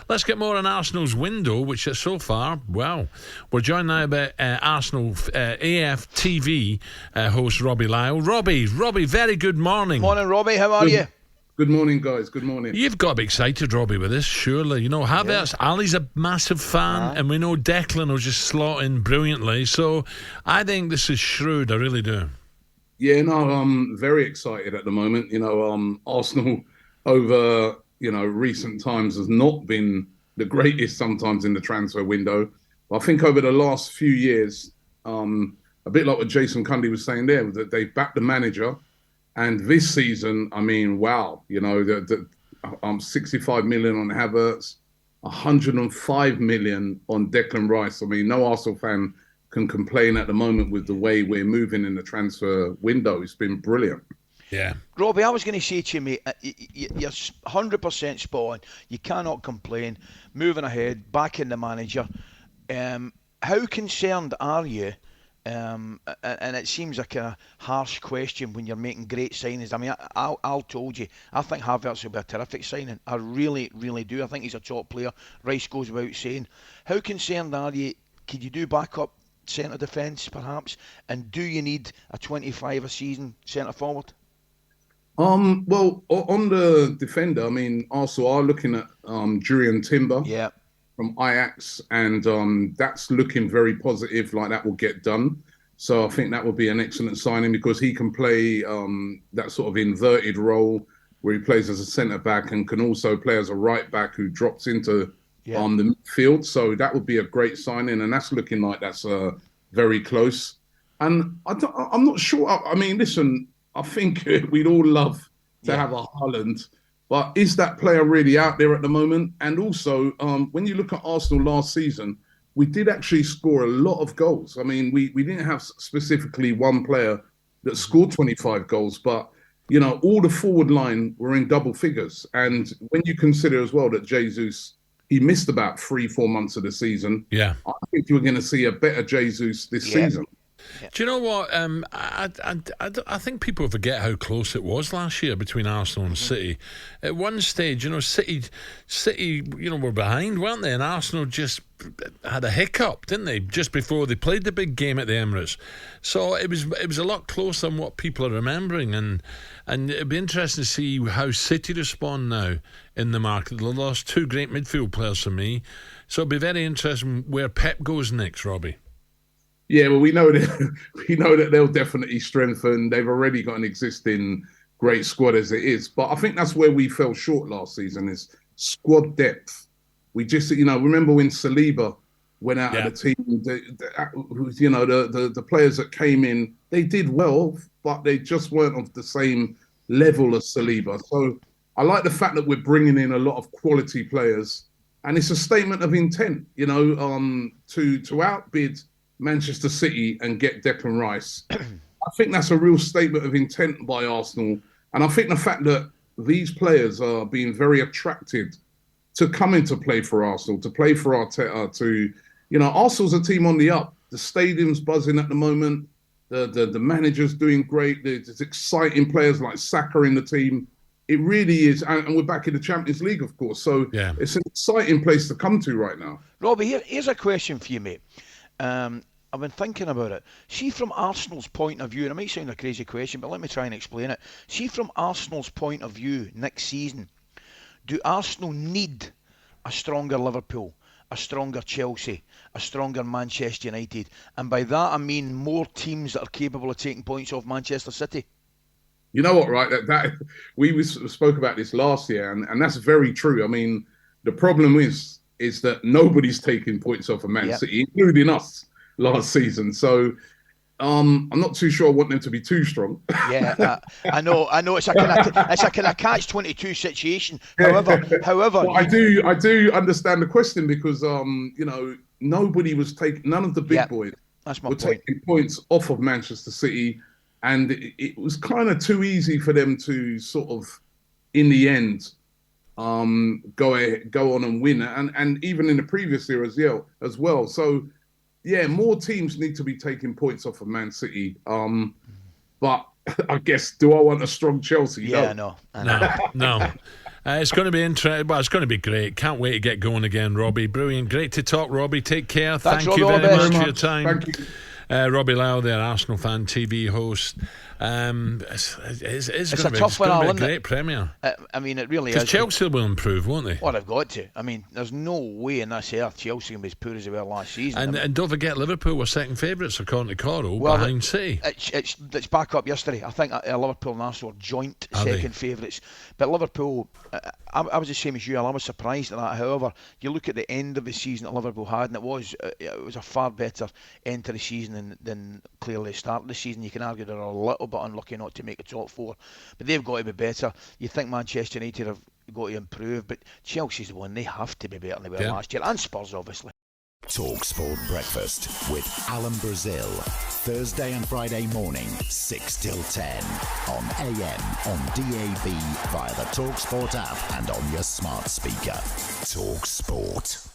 let's get more on Arsenal's window, which is so far, well, we're joined now by Arsenal AF TV host Robbie Lyle. Robbie, very good morning. Morning, Robbie. How are you? Good morning, guys. Good morning. You've got to be excited, Robbie, with this, surely. You know, Havertz, Ali's a massive fan, and we know Declan will just slot in brilliantly. So I think this is shrewd, I really do. Yeah, no, I'm very excited at the moment. You know, Arsenal over, recent times has not been the greatest sometimes in the transfer window. But I think over the last few years, a bit like what Jason Cundy was saying there, that they backed the manager. And this season, I mean, wow, 65 million on Havertz, 105 million on Declan Rice. I mean, no Arsenal fan can complain at the moment with the way we're moving in the transfer window. It's been brilliant. Yeah. Robbie, I was going to say to you, mate, you're 100% spot on. You cannot complain. Moving ahead, back in the manager. How concerned are you? And it seems like a harsh question when you're making great signings. I mean, I'll told you, I think Havertz will be a terrific signing. I really, really do. I think he's a top player. Rice goes without saying. How concerned are you? Could you do backup centre defence, perhaps? And do you need a 25 a season centre forward? Well, on the defender, I mean, Arsenal are looking at Jurriën Timber. Yeah. From Ajax, and that's looking very positive, like that will get done. So I think that will be an excellent signing because he can play that sort of inverted role where he plays as a centre-back and can also play as a right-back who drops into the midfield. So that would be a great signing, and that's looking like that's very close. And I'm not sure. I mean, listen, I think we'd all love to have a Haaland. But is that player really out there at the moment? And also, when you look at Arsenal last season, we did actually score a lot of goals. I mean, we didn't have specifically one player that scored 25 goals, but, all the forward line were in double figures. And when you consider as well that Jesus, he missed about 3-4 months of the season. Yeah. I think you're going to see a better Jesus this season. Do you know what? I think people forget how close it was last year between Arsenal and City. At one stage, City, were behind, weren't they? And Arsenal just had a hiccup, didn't they? Just before they played the big game at the Emirates. So it was a lot closer than what people are remembering, and it'd be interesting to see how City respond now in the market. They lost two great midfield players for me, so it'd be very interesting where Pep goes next, Robbie. Yeah, well, we know that they'll definitely strengthen. They've already got an existing great squad as it is. But I think that's where we fell short last season is squad depth. We just, remember when Saliba went out of the team, the players that came in, they did well, but they just weren't of the same level as Saliba. So I like the fact that we're bringing in a lot of quality players. And it's a statement of intent, to outbid Manchester City and get Declan Rice. I think that's a real statement of intent by Arsenal. And I think the fact that these players are being very attracted to coming to play for Arsenal, to play for Arteta, Arsenal's a team on the up. The stadium's buzzing at the moment. The manager's doing great. There's exciting players like Saka in the team. It really is. And we're back in the Champions League, of course. So it's an exciting place to come to right now. Robbie, here's a question for you, mate. I've been thinking about it. See, from Arsenal's point of view, and it might sound a crazy question, but let me try and explain it. See, from Arsenal's point of view, next season, do Arsenal need a stronger Liverpool, a stronger Chelsea, a stronger Manchester United? And by that, I mean more teams that are capable of taking points off Manchester City. You know what, right? That we spoke about this last year, and that's very true. I mean, the problem is that nobody's taking points off of Man City, including us last season. So I'm not too sure I want them to be too strong. I know. It's a kind of catch-22 situation. However, well, I do understand the question because nobody was taking, none of the big boys were taking points off of Manchester City, and it was kind of too easy for them to sort of, in the end, go on and win, and even in the previous year as well. So. Yeah, more teams need to be taking points off of Man City. But I guess, do I want a strong Chelsea? Yeah, no. No. It's going to be interesting. Well, it's going to be great. Can't wait to get going again, Robbie. Brilliant. Great to talk, Robbie. Take care. Thanks, Thank you Robbie, very all the much best. for your time. Thank you. Robbie Lyle, there, Arsenal fan, TV host. It's going to be a great Premier. I mean, it really is. Because Chelsea will improve, won't they? Well, they've got to. I mean, there's no way in this earth Chelsea can be as poor as they were last season. And don't forget, Liverpool were second favourites, according to Coral, behind City. It's back up yesterday. I think Liverpool and Arsenal are joint second favourites. But Liverpool, I was the same as you. I was surprised at that. However, you look at the end of the season that Liverpool had, and it was a far better end to the season than clearly the start of the season. You can argue they're a little bit unlucky not to make the top four, but they've got to be better. You think Manchester United have got to improve, but Chelsea's the one. They have to be better than they were last year, and Spurs obviously. talkSPORT Breakfast with Alan Brazil, Thursday and Friday morning 6 till 10 on AM, on DAB, via the talkSPORT app and on your smart speaker. talkSPORT.